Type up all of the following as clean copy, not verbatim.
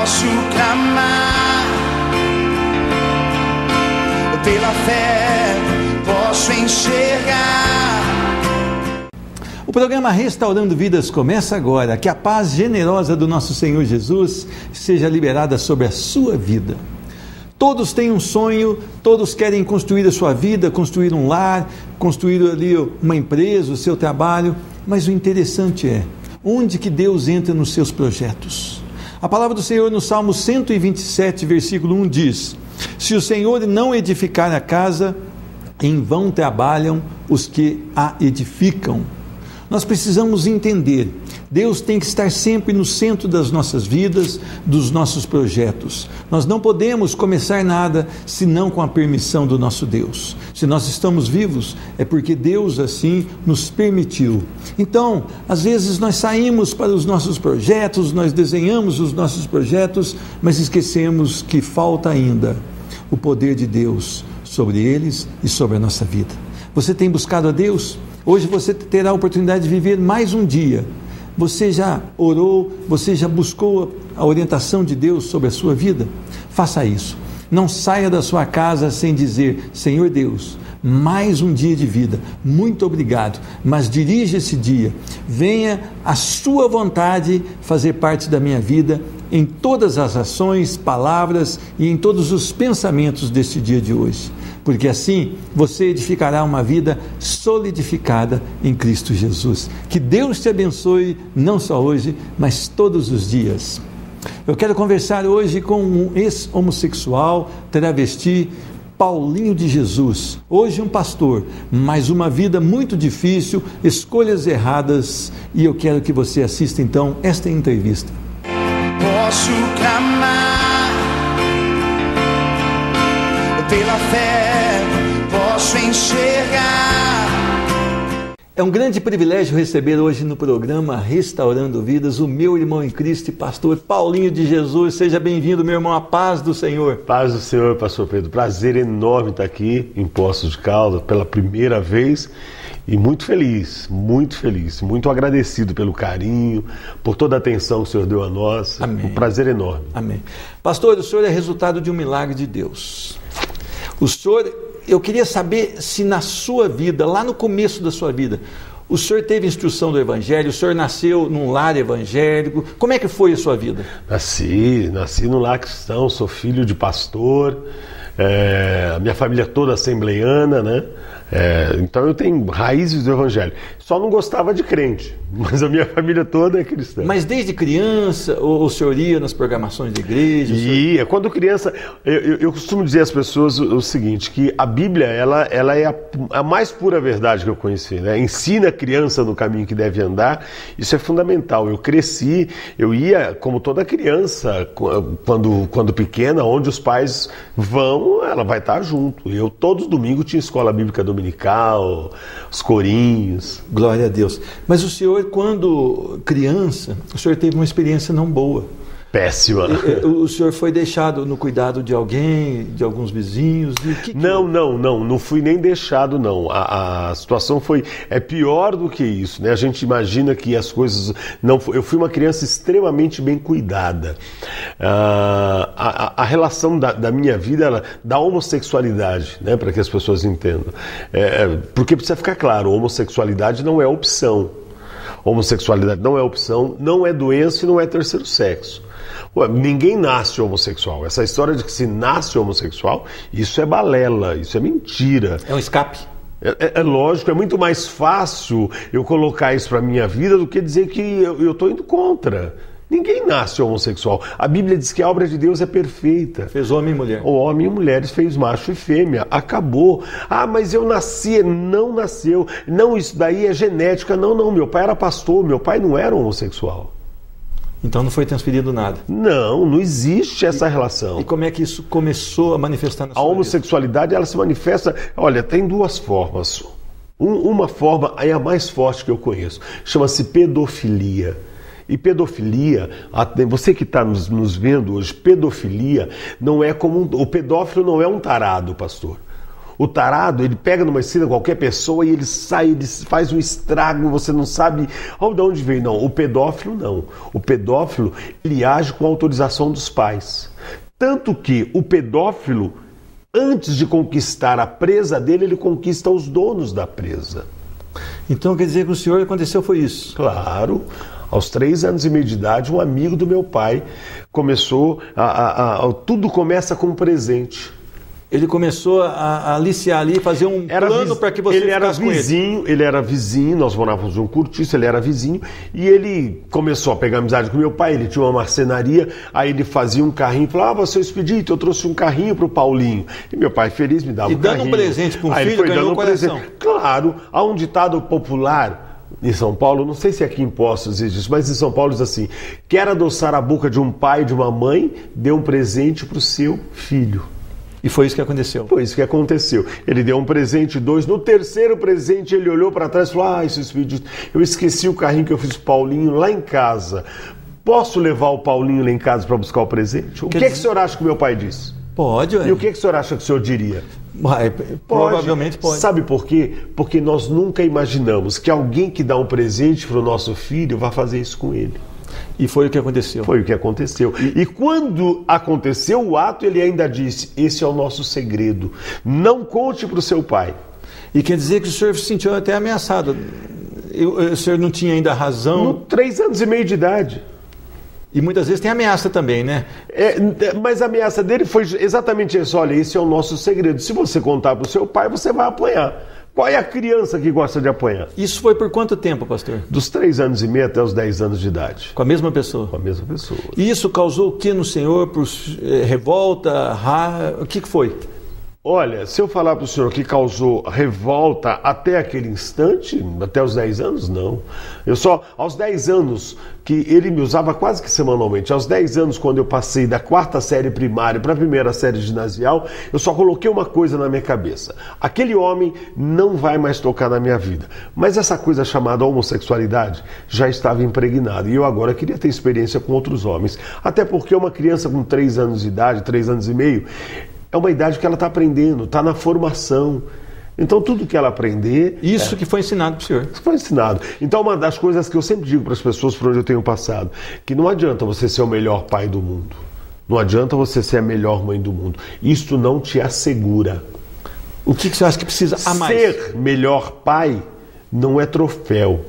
posso clamar, pela fé posso enxergar. O programa Restaurando Vidas começa agora. Que a paz generosa do nosso Senhor Jesus seja liberada sobre a sua vida. Todos têm um sonho, todos querem construir a sua vida, construir um lar, construir ali uma empresa, o seu trabalho, mas o interessante é, onde que Deus entra nos seus projetos? A palavra do Senhor no Salmo 127, versículo 1 diz: se o Senhor não edificar a casa, em vão trabalham os que a edificam. Nós precisamos entender, Deus tem que estar sempre no centro das nossas vidas, dos nossos projetos. Nós não podemos começar nada senão com a permissão do nosso Deus. Se nós estamos vivos, é porque Deus assim nos permitiu. Então, às vezes nós saímos para os nossos projetos, nós desenhamos os nossos projetos, mas esquecemos que falta ainda o poder de Deus sobre eles e sobre a nossa vida. Você tem buscado a Deus? Hoje você terá a oportunidade de viver mais um dia. Você já orou, você já buscou a orientação de Deus sobre a sua vida? Faça isso. Não saia da sua casa sem dizer: Senhor Deus, mais um dia de vida, muito obrigado, mas dirija esse dia, venha a sua vontade fazer parte da minha vida, em todas as ações, palavras e em todos os pensamentos deste dia de hoje, porque assim você edificará uma vida solidificada em Cristo Jesus. Que Deus te abençoe, não só hoje, mas todos os dias. Eu quero conversar hoje com um ex-homossexual, travesti, Paulinho de Jesus, hoje um pastor, mas uma vida muito difícil, escolhas erradas, e eu quero que você assista então esta entrevista. Posso clamar, pela fé posso enxergar. É um grande privilégio receber hoje no programa Restaurando Vidas o meu irmão em Cristo e pastor Paulinho de Jesus. Seja bem-vindo, meu irmão, a paz do Senhor. Paz do Senhor, pastor Pedro. Prazer enorme estar aqui em Poços de Caldas pela primeira vez e muito feliz, muito agradecido pelo carinho, por toda a atenção que o Senhor deu a nós. Amém. Um prazer enorme. Amém. Pastor, o Senhor é resultado de um milagre de Deus. O Senhor... Eu queria saber se na sua vida, lá no começo da sua vida, o senhor teve instrução do Evangelho, o senhor nasceu num lar evangélico, como é que foi a sua vida? Nasci num lar cristão, sou filho de pastor, minha família toda assembleiana, né? Então eu tenho raízes do Evangelho. Só não gostava de crente, mas a minha família toda é cristã. Mas desde criança, o senhor ia nas programações da igreja? Ia. Quando criança, eu costumo dizer às pessoas o seguinte, que a Bíblia ela é a mais pura verdade que eu conheci, né? Ensina a criança no caminho que deve andar, isso é fundamental. Eu cresci, eu ia como toda criança, quando pequena, onde os pais vão, ela vai estar junto. Eu todo domingo tinha escola bíblica dominical, os corinhos. Glória a Deus. Mas o senhor, quando criança, o senhor teve uma experiência não boa. Péssima. O senhor foi deixado no cuidado de alguém, de alguns vizinhos? Não fui nem deixado, não. A situação é pior do que isso, né? A gente imagina que as coisas não... Eu fui uma criança extremamente bem cuidada. A relação da minha vida, da homossexualidade, né? Para que as pessoas entendam. Porque precisa ficar claro, homossexualidade não é opção. Homossexualidade não é opção, não é doença e não é terceiro sexo. Ninguém nasce homossexual. Essa história de que se nasce homossexual, isso é balela, isso é mentira. É um escape. É lógico, é muito mais fácil eu colocar isso para a minha vida do que dizer que eu estou indo contra. Ninguém nasce homossexual. A Bíblia diz que a obra de Deus é perfeita. Fez homem e mulher. O homem e mulheres fez macho e fêmea. Acabou. Ah, mas eu nasci. Não nasceu. Não, isso daí é genética. Não. Meu pai era pastor. Meu pai não era homossexual. Então não foi transferido nada? Não existe essa relação. E como é que isso começou a manifestar na sua vida? A homossexualidade, ela se manifesta... Olha, tem duas formas. Uma forma é a mais forte que eu conheço. Chama-se pedofilia. E pedofilia, você que está nos vendo hoje, pedofilia não é como... O pedófilo não é um tarado, pastor. O tarado, ele pega numa esquina qualquer pessoa e ele sai, ele faz um estrago, você não sabe de onde veio. Não, o pedófilo não. O pedófilo, ele age com a autorização dos pais. Tanto que o pedófilo, antes de conquistar a presa dele, ele conquista os donos da presa. Então quer dizer que o senhor aconteceu foi isso? Claro. Aos 3 anos e meio de idade, um amigo do meu pai começou tudo começa com um presente. Ele começou a aliciar ali, fazer um plano para que você ficasse com ele. Ele era vizinho, nós morávamos num cortiço, ele era vizinho, e ele começou a pegar amizade com meu pai, ele tinha uma marcenaria, aí ele fazia um carrinho, falava, seu Expedito, eu trouxe um carrinho pro Paulinho. E meu pai feliz me dava um carrinho. E dando um presente para um aí filho, ele foi ganhou o coração. Presente. Claro, há um ditado popular em São Paulo, não sei se aqui em Poços existe isso, mas em São Paulo diz assim, quer adoçar a boca de um pai e de uma mãe, dê um presente pro seu filho. E foi isso que aconteceu. Foi isso que aconteceu. Ele deu um presente, 2. No terceiro presente, ele olhou para trás e falou, esse Expedito, eu esqueci o carrinho que eu fiz pro Paulinho lá em casa. Posso levar o Paulinho lá em casa para buscar o presente? O que o senhor acha que meu pai disse? Pode, ué. E o que o senhor acha que o senhor diria? Provavelmente pode. Sabe por quê? Porque nós nunca imaginamos que alguém que dá um presente para o nosso filho vai fazer isso com ele. E foi o que aconteceu. Foi o que aconteceu. E quando aconteceu o ato, ele ainda disse, esse é o nosso segredo. Não conte para o seu pai. E quer dizer que o senhor se sentiu até ameaçado. O senhor não tinha ainda razão. 3 anos e meio de idade. E muitas vezes tem ameaça também, né? Mas a ameaça dele foi exatamente isso. Olha, esse é o nosso segredo. Se você contar para o seu pai, você vai apanhar. Qual é a criança que gosta de apanhar? Isso foi por quanto tempo, pastor? Dos 3 anos e meio até os 10 anos de idade. Com a mesma pessoa? Com a mesma pessoa. E isso causou o que no senhor? Por revolta, o que foi? Olha, se eu falar para o senhor que causou revolta até aquele instante, até os 10 anos, não. Aos 10 anos, que ele me usava quase que semanalmente, aos 10 anos, quando eu passei da 4ª série primária para a 1ª série ginasial, eu só coloquei uma coisa na minha cabeça. Aquele homem não vai mais tocar na minha vida. Mas essa coisa chamada homossexualidade já estava impregnada. E eu agora queria ter experiência com outros homens. Até porque uma criança com 3 anos de idade, 3 anos e meio, é uma idade que ela está aprendendo, está na formação. Então, tudo que ela aprender... Isso que foi ensinado para o senhor. Isso foi ensinado. Então, uma das coisas que eu sempre digo para as pessoas por onde eu tenho passado, que não adianta você ser o melhor pai do mundo. Não adianta você ser a melhor mãe do mundo. Isso não te assegura. O que você acha que precisa a mais? Ser melhor pai não é troféu.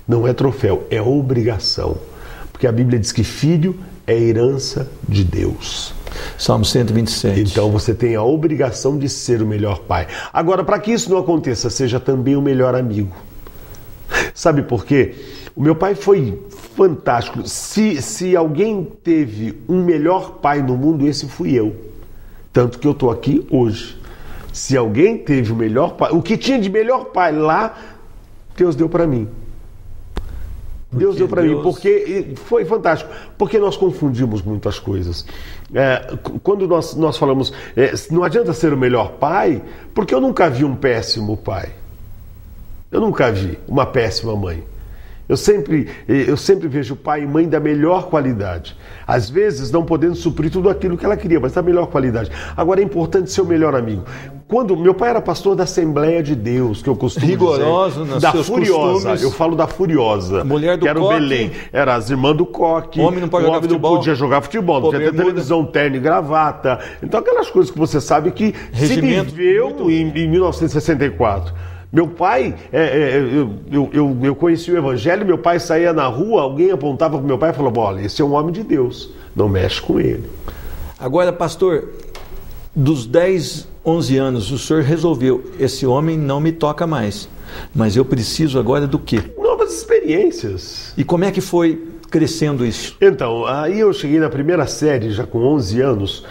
Não é troféu, é obrigação. Porque a Bíblia diz que filho é herança de Deus. Salmo 127. Então você tem a obrigação de ser o melhor pai. Agora, para que isso não aconteça, seja também o melhor amigo. Sabe por quê? O meu pai foi fantástico. Se alguém teve um melhor pai no mundo, esse fui eu. Tanto que eu estou aqui hoje. Se alguém teve o melhor pai, o que tinha de melhor pai lá, Deus deu para mim. Deus deu para mim, porque foi fantástico, porque nós confundimos muitas coisas. Quando nós falamos, não adianta ser o melhor pai, porque eu nunca vi um péssimo pai. Eu nunca vi uma péssima mãe. Eu sempre vejo pai e mãe da melhor qualidade. Às vezes não podendo suprir tudo aquilo que ela queria, mas da melhor qualidade. Agora é importante ser o melhor amigo. Quando meu pai era pastor da Assembleia de Deus, que eu costumo rigoroso dizer, nos da seus Furiosa, costumes. eu falo da Furiosa, A mulher do que era o coque. Belém, era as irmãs do coque, O homem não pode o jogar homem futebol. não podia jogar futebol, não Pô, podia ter bermuda. televisão, terno e gravata. Então aquelas coisas que você sabe que Regimento se viveu em 1964. Meu pai, eu conheci o Evangelho, meu pai saía na rua, alguém apontava para o meu pai e falava, olha, esse é um homem de Deus, não mexe com ele. Agora, pastor, dos 10, 11 anos, o senhor resolveu, esse homem não me toca mais, mas eu preciso agora do quê? Novas experiências. E como é que foi crescendo isso? Então, aí eu cheguei na 1ª série, já com 11 anos,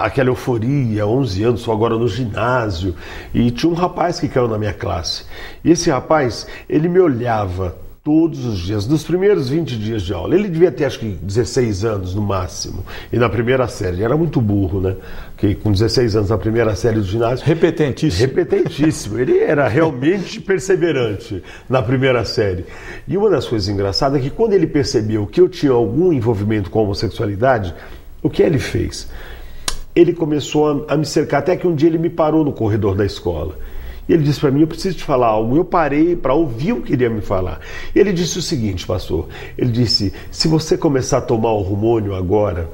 aquela euforia, 11 anos, só agora no ginásio, e tinha um rapaz que caiu na minha classe. E esse rapaz, ele me olhava todos os dias, nos primeiros 20 dias de aula. Ele devia ter, acho que, 16 anos no máximo, e na 1ª série. Ele era muito burro, né? Porque com 16 anos na 1ª série do ginásio... Repetentíssimo. Ele era realmente perseverante na 1ª série. E uma das coisas engraçadas é que quando ele percebeu que eu tinha algum envolvimento com a homossexualidade, o que ele fez? ele começou a me cercar, até que um dia ele me parou no corredor da escola. E ele disse para mim, eu preciso te falar algo. Eu parei para ouvir o que ele ia me falar. Ele disse o seguinte, pastor, ele disse, se você começar a tomar o hormônio agora,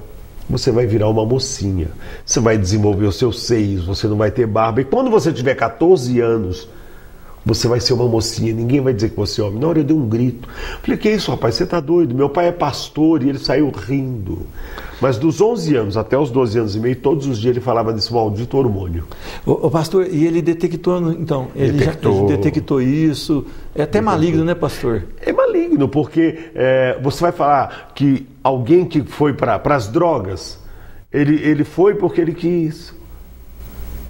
você vai virar uma mocinha. Você vai desenvolver os seus seios, você não vai ter barba. E quando você tiver 14 anos, você vai ser uma mocinha, ninguém vai dizer que você é homem. Na hora eu dei um grito. Falei, que isso, rapaz, você tá doido? Meu pai é pastor, e ele saiu rindo. Mas dos 11 anos até os 12 anos e meio, todos os dias ele falava desse maldito hormônio. O pastor, e ele detectou, então, ele detectou isso. É até maligno, né, pastor? É maligno, porque você vai falar que alguém que foi para as drogas, ele foi porque ele quis.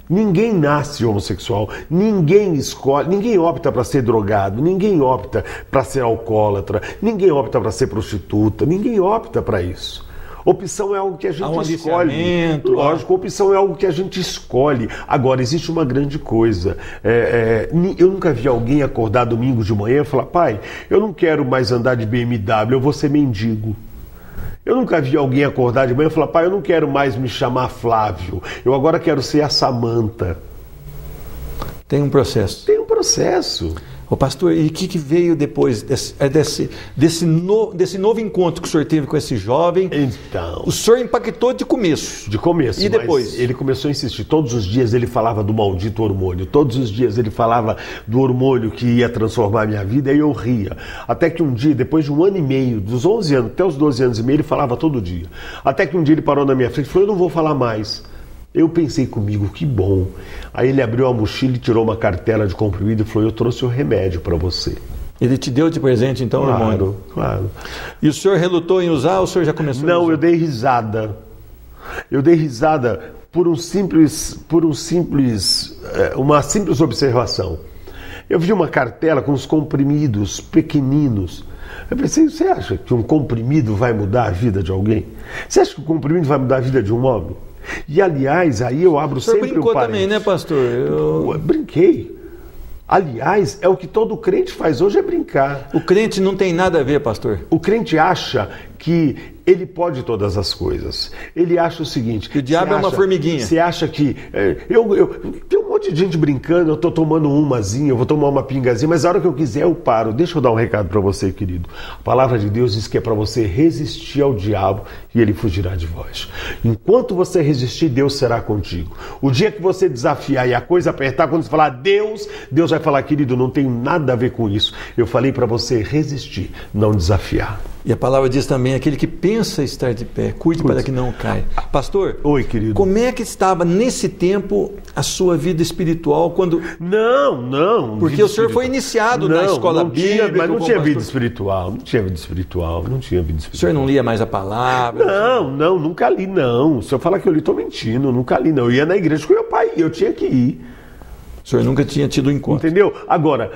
Ninguém nasce homossexual, ninguém escolhe, ninguém opta para ser drogado, ninguém opta para ser alcoólatra, ninguém opta para ser prostituta, ninguém opta para isso. Opção é algo que a gente escolhe. Lógico, opção é algo que a gente escolhe. Agora, existe uma grande coisa. Eu nunca vi alguém acordar domingo de manhã e falar, pai, eu não quero mais andar de BMW, eu vou ser mendigo. Eu nunca vi alguém acordar de manhã e falar, pai, eu não quero mais me chamar Flávio, eu agora quero ser a Samanta. Tem um processo. Tem um processo. Ô pastor, e o que veio depois desse novo encontro que o senhor teve com esse jovem? Então, o senhor impactou de começo. De começo. E depois? Mas ele começou a insistir. Todos os dias ele falava do maldito hormônio. Todos os dias ele falava do hormônio que ia transformar a minha vida, e eu ria. Até que um dia, depois de 1 ano e meio, dos 11 anos até os 12 anos e meio, ele falava todo dia. Até que um dia ele parou na minha frente e falou, eu não vou falar mais. Eu pensei comigo, que bom. Aí ele abriu a mochila e tirou uma cartela de comprimido e falou, eu trouxe o remédio para você. Ele te deu de presente, então, o hormônio? Claro. E o senhor relutou em usar ou o senhor já começou a usar? Não, eu dei risada. Eu dei risada por uma simples observação. Eu vi uma cartela com os comprimidos pequeninos. Eu pensei, você acha que um comprimido vai mudar a vida de alguém? Você acha que o comprimido vai mudar a vida de um homem? E, aliás, aí eu abro sempre o parênteses. Também, né, pastor? Eu brinquei. Aliás, é o que todo crente faz hoje, é brincar. O crente não tem nada a ver, pastor. O crente acha que ele pode todas as coisas. Ele acha o seguinte... Que o diabo é uma formiguinha. Você acha que... Tem um monte de gente brincando, eu estou tomando umazinha, eu vou tomar uma pingazinha, mas a hora que eu quiser eu paro. Deixa eu dar um recado para você, querido. A palavra de Deus diz que é para você resistir ao diabo e ele fugirá de vós. Enquanto você resistir, Deus será contigo. O dia que você desafiar e a coisa apertar, quando você falar Deus vai falar, querido, não tem nada a ver com isso. Eu falei para você resistir, não desafiar. E a palavra diz também, aquele que pensa estar de pé, cuide para que não caia. Pastor, oi, querido. Como é que estava nesse tempo a sua vida espiritual quando... Não. Porque o senhor foi iniciado na escola bíblica. Mas não tinha vida espiritual, não tinha vida espiritual. O senhor não lia mais a palavra? Não, nunca li, não. Se eu falar que eu li, estou mentindo, nunca li, não. Eu ia na igreja com meu pai, eu tinha que ir. O senhor nunca tinha tido um encontro. Entendeu? Agora,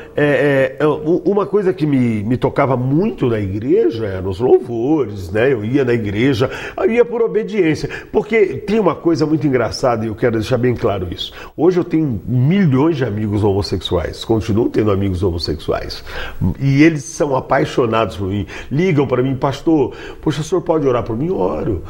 uma coisa que me tocava muito na igreja eram os louvores, né? Eu ia na igreja, eu ia por obediência. Porque tem uma coisa muito engraçada, e eu quero deixar bem claro isso. Hoje eu tenho milhões de amigos homossexuais, continuo tendo amigos homossexuais. E eles são apaixonados por mim. Ligam para mim, pastor, poxa, o senhor pode orar por mim? Oro.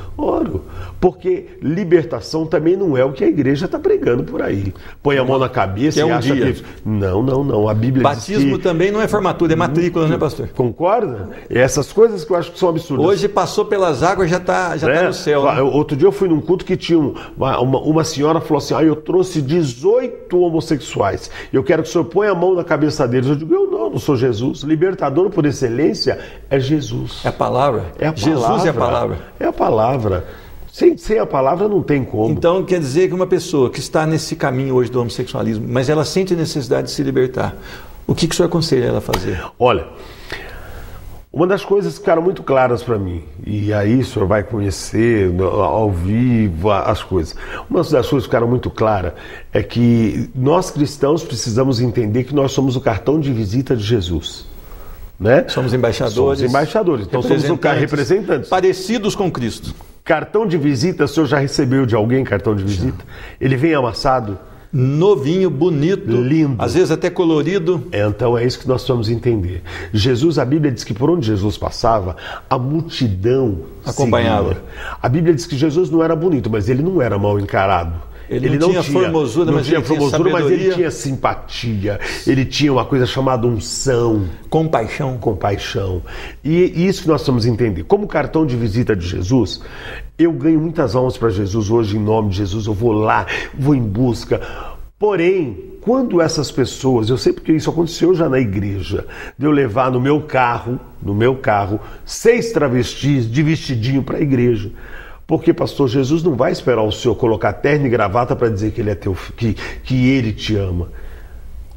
Porque libertação também não é o que a igreja está pregando por aí. Põe a mão na cabeça. Que é um dia. Não. A Bíblia batismo diz que... também não é formatura, é matrícula, né, pastor? Concorda? Essas coisas que eu acho que são absurdas. Hoje passou pelas águas, já tá no céu. Né? Outro dia eu fui num culto que tinha uma senhora falou assim, eu trouxe 18 homossexuais. Eu quero que o senhor ponha a mão na cabeça deles. Eu digo, eu não sou Jesus. Libertador por excelência é Jesus. É a palavra. Jesus é a palavra. É a palavra. Sem a palavra não tem como. Então quer dizer que uma pessoa que está nesse caminho hoje do homossexualismo, mas ela sente necessidade de se libertar, o que o senhor aconselha ela a fazer? Olha, uma das coisas que ficaram muito claras para mim, e aí o senhor vai conhecer ao vivo as coisas. Uma das coisas que ficaram muito claras é que nós cristãos precisamos entender que nós somos o cartão de visita de Jesus. Né? Somos embaixadores. Então somos representantes. Parecidos com Cristo. Cartão de visita, o senhor já recebeu de alguém cartão de visita? Ele vem amassado? novinho, bonito, lindo, às vezes até colorido. Então é isso que nós vamos entender. Jesus, a Bíblia diz que por onde Jesus passava, a multidão acompanhava. seguia. A Bíblia diz que Jesus não era bonito, mas ele não era mal encarado. Ele não tinha formosura, mas ele tinha sabedoria. Mas ele tinha simpatia, ele tinha uma coisa chamada unção. Compaixão. E isso que nós vamos entender. Como cartão de visita de Jesus, eu ganho muitas almas para Jesus hoje, em nome de Jesus, eu vou lá, vou em busca. Porém, quando essas pessoas, eu sei porque isso aconteceu já na igreja, de eu levar no meu carro, 6 travestis de vestidinho para a igreja. Porque, pastor, Jesus não vai esperar o senhor colocar terno e gravata para dizer que ele é teu, que ele te ama.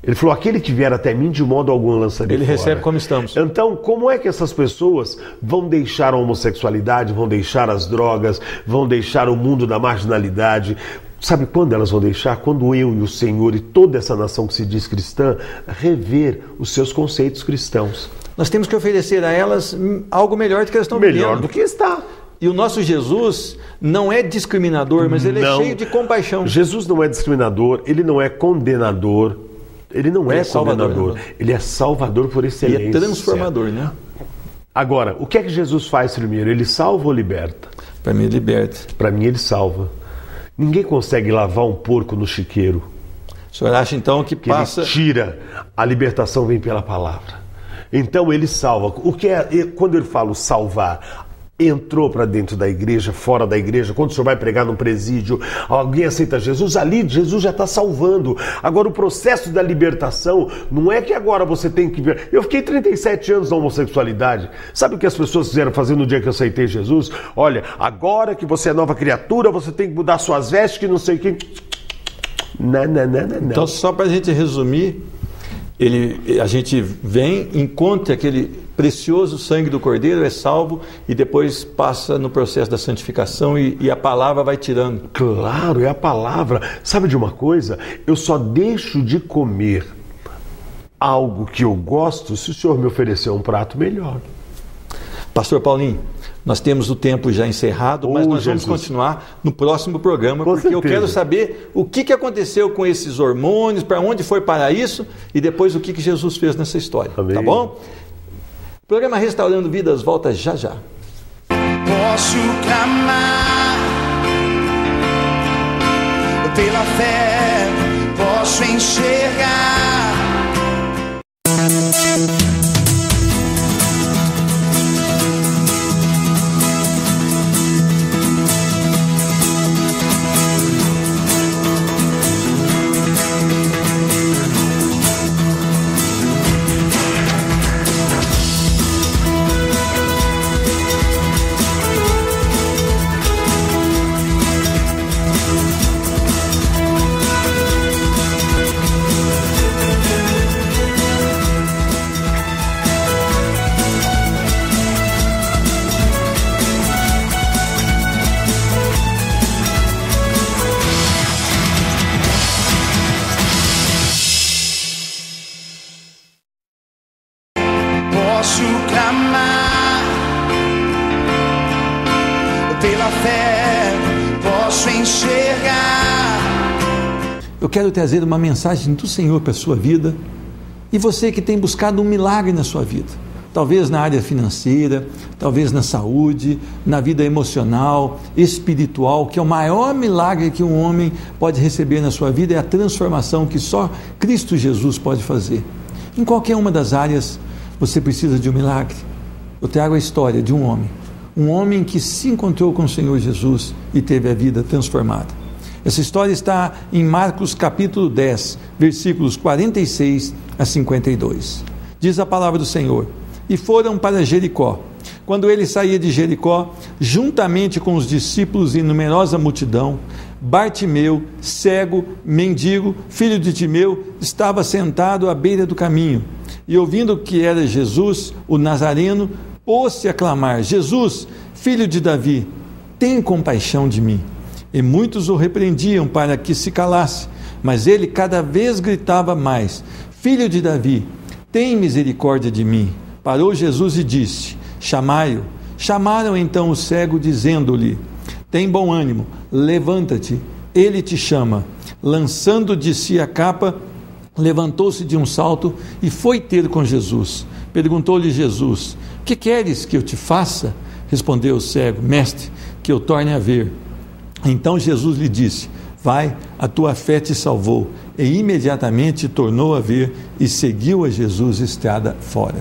Ele falou, aquele que vier até mim, de modo algum lançarei fora. Ele recebe como estamos. Então, como é que essas pessoas vão deixar a homossexualidade, vão deixar as drogas, vão deixar o mundo da marginalidade? Sabe quando elas vão deixar? Quando eu e o Senhor e toda essa nação que se diz cristã rever os seus conceitos cristãos. Nós temos que oferecer a elas algo melhor do que elas estão vivendo. Melhor do que está. E o nosso Jesus não é discriminador, mas ele é cheio de compaixão. Jesus não é discriminador, ele não é condenador, ele não é condenador, ele é salvador por excelência. E é transformador, né? Agora, o que é que Jesus faz primeiro? Ele salva ou liberta? Para mim, liberta. Para mim, ele salva. Ninguém consegue lavar um porco no chiqueiro. O senhor acha então que passa... Ele tira, a libertação vem pela palavra. Então ele salva. O que é, quando eu falo salvar, entrou para dentro da igreja, fora da igreja, quando o senhor vai pregar num presídio, alguém aceita Jesus, ali Jesus já está salvando. Agora o processo da libertação não é que agora você tem que ver. Eu fiquei 37 anos na homossexualidade. Sabe o que as pessoas quiseram fazer no dia que eu aceitei Jesus? Olha, agora que você é nova criatura, você tem que mudar suas vestes, que não sei o que. Não. Então, só para a gente resumir, a gente vem, encontra aquele precioso sangue do Cordeiro, é salvo e depois passa no processo da santificação e a palavra vai tirando. Claro, é a palavra. Sabe de uma coisa? Eu só deixo de comer algo que eu gosto se o senhor me oferecer um prato melhor. Pastor Paulinho, nós temos o tempo já encerrado, mas nós vamos continuar no próximo programa, porque eu quero saber o que aconteceu com esses hormônios, para onde foi parar isso e depois o que Jesus fez nessa história. Amém. Tá bom? O programa Restaurando Vidas volta já. Posso clamar pela fé, posso enxergar. Posso clamar pela fé, posso enxergar. Eu quero trazer uma mensagem do Senhor para a sua vida e você que tem buscado um milagre na sua vida, talvez na área financeira, talvez na saúde, na vida emocional, espiritual, que é o maior milagre que um homem pode receber na sua vida, é a transformação que só Cristo Jesus pode fazer. Em qualquer uma das áreas você precisa de um milagre. Eu trago a história de um homem que se encontrou com o Senhor Jesus e teve a vida transformada. Essa história está em Marcos capítulo 10, versículos 46 a 52. Diz a palavra do Senhor: e foram para Jericó. Quando ele saía de Jericó, juntamente com os discípulos e numerosa multidão, Bartimeu, cego, mendigo, filho de Timeu, estava sentado à beira do caminho. E ouvindo que era Jesus, o Nazareno, pôs-se a clamar: Jesus, filho de Davi, tem compaixão de mim. E muitos o repreendiam para que se calasse, mas ele cada vez gritava mais: Filho de Davi, tem misericórdia de mim. Parou Jesus e disse: chamai-o. Chamaram então o cego, dizendo-lhe: tem bom ânimo, levanta-te, Ele te chama. Lançando de si a capa, levantou-se de um salto e foi ter com Jesus. Perguntou-lhe Jesus: que queres que eu te faça? Respondeu o cego: mestre, que eu torne a ver. Então Jesus lhe disse: vai, a tua fé te salvou. E imediatamente tornou a ver e seguiu a Jesus estrada fora.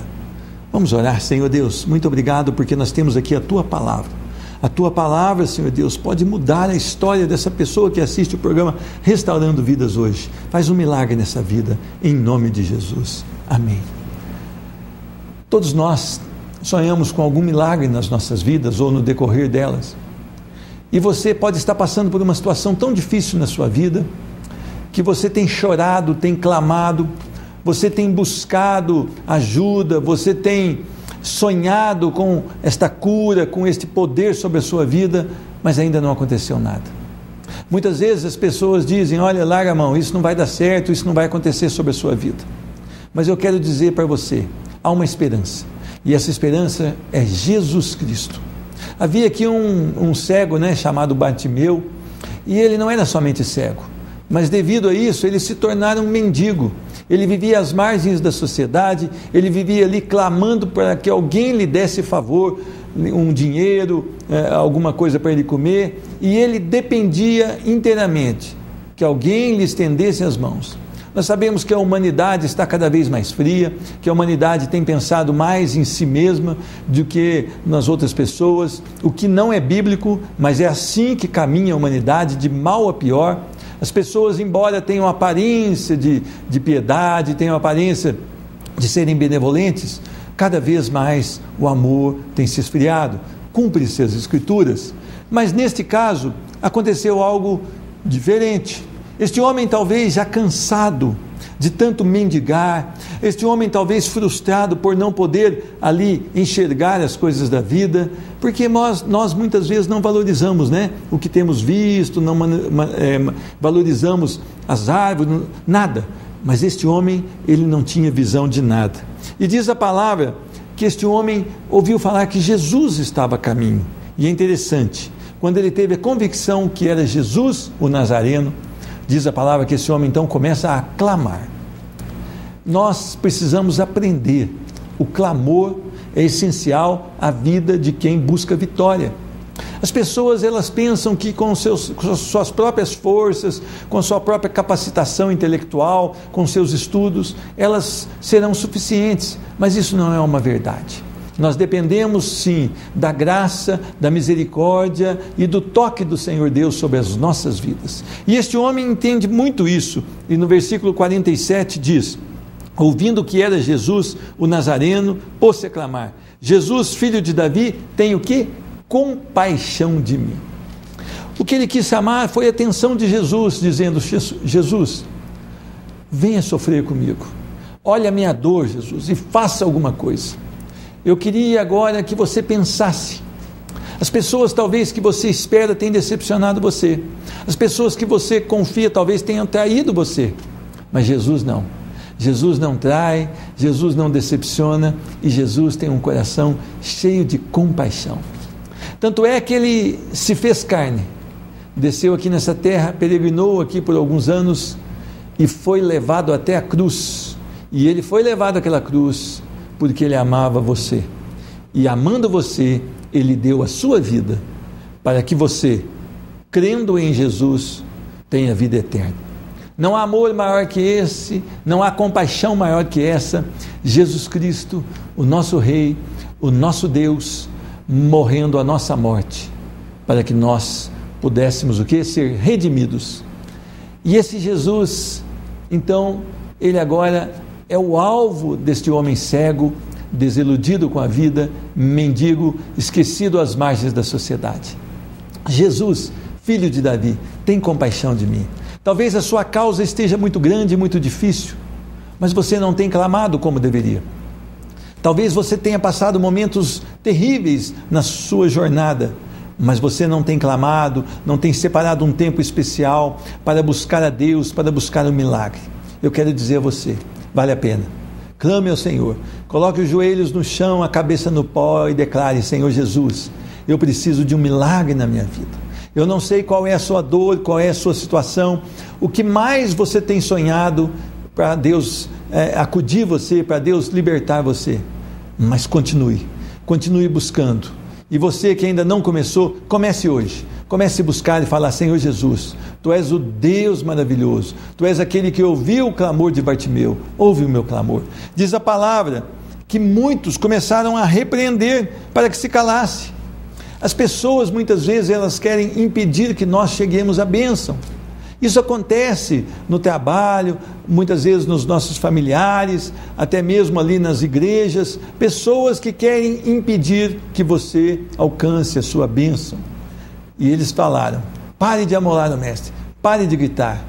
Vamos orar. Senhor Deus, muito obrigado porque nós temos aqui a tua palavra. A tua palavra, Senhor Deus, pode mudar a história dessa pessoa que assiste o programa Restaurando Vidas hoje. Faz um milagre nessa vida, em nome de Jesus. Amém. Todos nós sonhamos com algum milagre nas nossas vidas ou no decorrer delas. E você pode estar passando por uma situação tão difícil na sua vida, que você tem chorado, tem clamado, você tem buscado ajuda, você tem sonhado com esta cura, com este poder sobre a sua vida, mas ainda não aconteceu nada. Muitas vezes as pessoas dizem: olha, larga a mão, isso não vai dar certo, isso não vai acontecer sobre a sua vida. Mas eu quero dizer para você, há uma esperança, e essa esperança é Jesus Cristo. Havia aqui um cego, chamado Bartimeu, e ele não era somente cego, mas devido a isso ele se tornara um mendigo. Ele vivia às margens da sociedade, ele vivia ali clamando para que alguém lhe desse favor, um dinheiro, alguma coisa para ele comer, e ele dependia inteiramente que alguém lhe estendesse as mãos. Nós sabemos que a humanidade está cada vez mais fria, que a humanidade tem pensado mais em si mesma do que nas outras pessoas, o que não é bíblico, mas é assim que caminha a humanidade, de mal a pior. As pessoas, embora tenham aparência de piedade, tenham aparência de serem benevolentes, cada vez mais o amor tem se esfriado. Cumpre-se as Escrituras. Mas neste caso, aconteceu algo diferente. Este homem talvez já cansado de tanto mendigar, este homem talvez frustrado por não poder ali enxergar as coisas da vida, porque nós muitas vezes não valorizamos o que temos visto, não valorizamos as árvores, nada. Mas este homem, ele não tinha visão de nada. E diz a palavra que este homem ouviu falar que Jesus estava a caminho. E é interessante, quando ele teve a convicção que era Jesus, o Nazareno, diz a palavra que esse homem então começa a clamar. Nós precisamos aprender. O clamor é essencial à vida de quem busca vitória. As pessoas, elas pensam que com suas próprias forças, com sua própria capacitação intelectual, com seus estudos, elas serão suficientes, mas isso não é uma verdade. Nós dependemos sim da graça, da misericórdia e do toque do Senhor Deus sobre as nossas vidas. E este homem entende muito isso, e no versículo 47 diz: ouvindo que era Jesus, o Nazareno, pôs-se a clamar: Jesus, filho de Davi, tem o quê? Compaixão de mim. O que ele quis chamar foi a atenção de Jesus, dizendo: Jesus, venha sofrer comigo, olha a minha dor, Jesus, e faça alguma coisa. Eu queria agora que você pensasse. As pessoas talvez que você espera tenham decepcionado você, as pessoas que você confia talvez tenham traído você, mas Jesus não. Jesus não trai, Jesus não decepciona, e Jesus tem um coração cheio de compaixão. Tanto é que ele se fez carne, desceu aqui nessa terra, peregrinou aqui por alguns anos e foi levado até a cruz. E ele foi levado àquela cruz porque ele amava você. E amando você, ele deu a sua vida para que você, crendo em Jesus, tenha vida eterna. Não há amor maior que esse, não há compaixão maior que essa. Jesus Cristo, o nosso Rei, o nosso Deus, morrendo a nossa morte, para que nós pudéssemos o quê? Ser redimidos. E esse Jesus, então, ele agora é o alvo deste homem cego, desiludido com a vida, mendigo, esquecido às margens da sociedade. Jesus, filho de Davi, tem compaixão de mim. Talvez a sua causa esteja muito grande e muito difícil, mas você não tem clamado como deveria. Talvez você tenha passado momentos terríveis na sua jornada, mas você não tem clamado, não tem separado um tempo especial para buscar a Deus, para buscar um milagre. Eu quero dizer a você, vale a pena. Clame ao Senhor, coloque os joelhos no chão, a cabeça no pó e declare: Senhor Jesus, eu preciso de um milagre na minha vida. Eu não sei qual é a sua dor, qual é a sua situação, o que mais você tem sonhado para Deus acudir você, para Deus libertar você. Mas continue buscando. E você que ainda não começou, comece hoje. Comece a buscar e falar: Senhor Jesus, Tu és o Deus maravilhoso, Tu és aquele que ouviu o clamor de Bartimeu, ouve o meu clamor. Diz a palavra que muitos começaram a repreender para que se calasse. As pessoas muitas vezes elas querem impedir que nós cheguemos à bênção. Isso acontece no trabalho, muitas vezes nos nossos familiares, até mesmo ali nas igrejas, pessoas que querem impedir que você alcance a sua bênção. E eles falaram: pare de amolar o mestre, pare de gritar.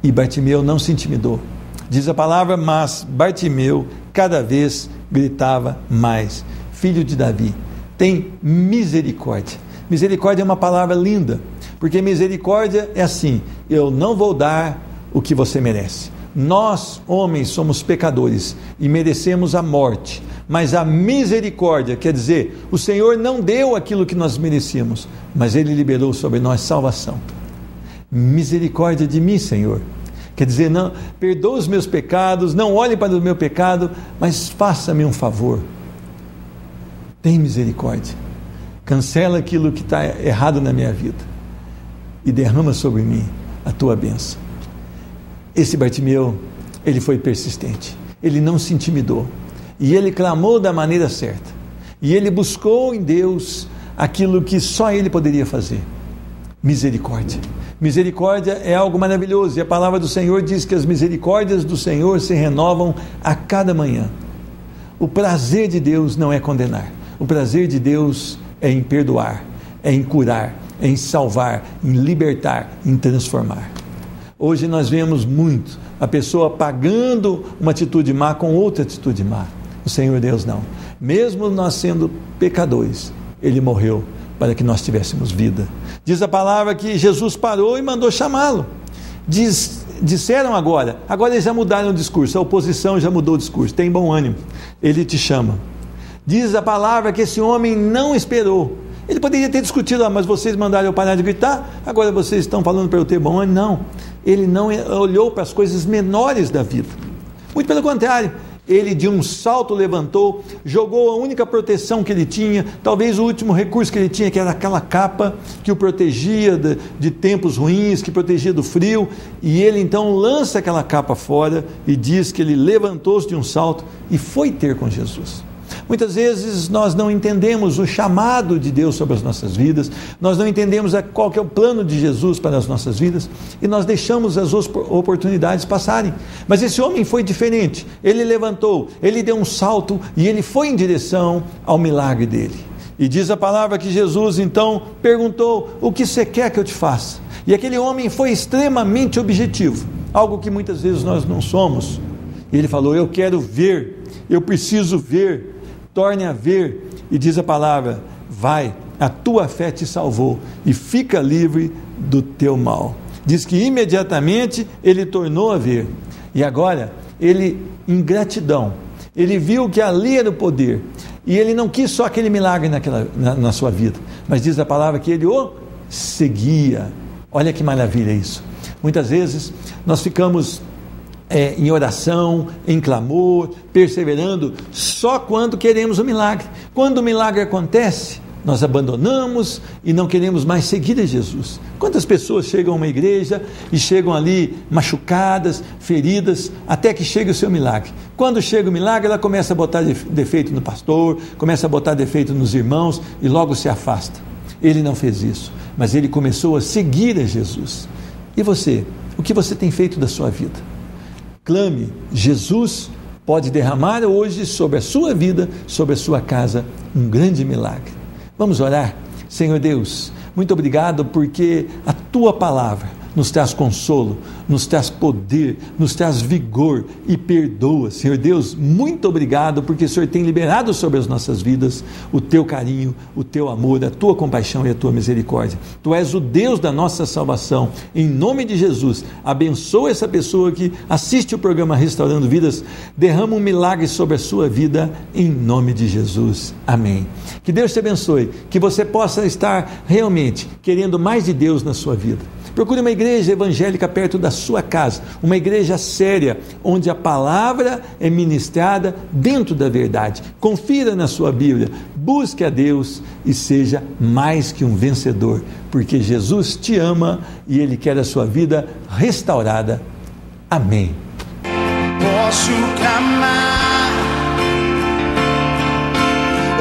E Bartimeu não se intimidou. Diz a palavra: mas Bartimeu cada vez gritava mais: filho de Davi, tem misericórdia. Misericórdia é uma palavra linda, porque misericórdia é assim: eu não vou dar o que você merece. Nós, homens, somos pecadores e merecemos a morte, mas a misericórdia quer dizer, o Senhor não deu aquilo que nós merecíamos, mas Ele liberou sobre nós salvação. Misericórdia de mim, Senhor, quer dizer, não, perdoa os meus pecados, não olhe para o meu pecado, mas faça-me um favor, tem misericórdia, cancela aquilo que está errado na minha vida e derrama sobre mim a tua bênção. Esse Bartimeu, ele foi persistente, ele não se intimidou, e ele clamou da maneira certa, e ele buscou em Deus aquilo que só ele poderia fazer: misericórdia. Misericórdia é algo maravilhoso, e a palavra do Senhor diz que as misericórdias do Senhor se renovam a cada manhã. O prazer de Deus não é condenar, o prazer de Deus é em perdoar, é em curar, é em salvar, em libertar, em transformar. Hoje nós vemos muito a pessoa pagando uma atitude má com outra atitude má. O Senhor Deus não. Mesmo nós sendo pecadores, Ele morreu para que nós tivéssemos vida. Diz a palavra que Jesus parou e mandou chamá-lo. Disseram agora eles já mudaram o discurso, a oposição já mudou o discurso, tem bom ânimo, Ele te chama. Diz a palavra que esse homem não esperou. Ele poderia ter discutido: mas vocês mandaram eu parar de gritar, agora vocês estão falando para eu ter bom ânimo. Não, ele não olhou para as coisas menores da vida, muito pelo contrário, ele de um salto levantou, jogou a única proteção que ele tinha, talvez o último recurso que ele tinha, que era aquela capa que o protegia de tempos ruins, que protegia do frio, e ele então lança aquela capa fora e diz que ele levantou-se de um salto e foi ter com Jesus. Muitas vezes nós não entendemos o chamado de Deus sobre as nossas vidas, nós não entendemos qual que é o plano de Jesus para as nossas vidas, e nós deixamos as oportunidades passarem. Mas esse homem foi diferente, ele levantou, ele deu um salto e ele foi em direção ao milagre dele. E diz a palavra que Jesus então perguntou: o que você quer que eu te faça? E aquele homem foi extremamente objetivo, algo que muitas vezes nós não somos. E ele falou: eu quero ver, eu preciso ver, torne a ver. E diz a palavra: vai, a tua fé te salvou e fica livre do teu mal. Diz que imediatamente ele tornou a ver, e agora ele, em gratidão, ele viu que ali era o poder, e ele não quis só aquele milagre na sua vida, mas diz a palavra que ele o seguia. Olha que maravilha isso. Muitas vezes nós ficamos em oração, em clamor, perseverando só quando queremos o milagre. Quando o milagre acontece, nós abandonamos e não queremos mais seguir a Jesus. Quantas pessoas chegam a uma igreja e chegam ali machucadas, feridas, até que chega o seu milagre. Quando chega o milagre, ela começa a botar defeito no pastor, começa a botar defeito nos irmãos e logo se afasta. Ele não fez isso, mas ele começou a seguir a Jesus. E você? O que você tem feito da sua vida? Clame, Jesus pode derramar hoje sobre a sua vida, sobre a sua casa, um grande milagre. Vamos orar? Senhor Deus, muito obrigado porque a Tua palavra nos traz consolo, nos traz poder, nos traz vigor e perdoa. Senhor Deus, muito obrigado porque o Senhor tem liberado sobre as nossas vidas o teu carinho, o teu amor, a tua compaixão e a tua misericórdia. Tu és o Deus da nossa salvação. Em nome de Jesus, abençoa essa pessoa que assiste o programa Restaurando Vidas, derrama um milagre sobre a sua vida, em nome de Jesus. Amém. Que Deus te abençoe, que você possa estar realmente querendo mais de Deus na sua vida. Procure uma igreja evangélica perto da sua casa, uma igreja séria, onde a palavra é ministrada dentro da verdade. Confira na sua Bíblia, busque a Deus e seja mais que um vencedor, porque Jesus te ama e Ele quer a sua vida restaurada. Amém. Posso clamar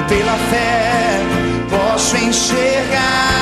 pela fé, posso enxergar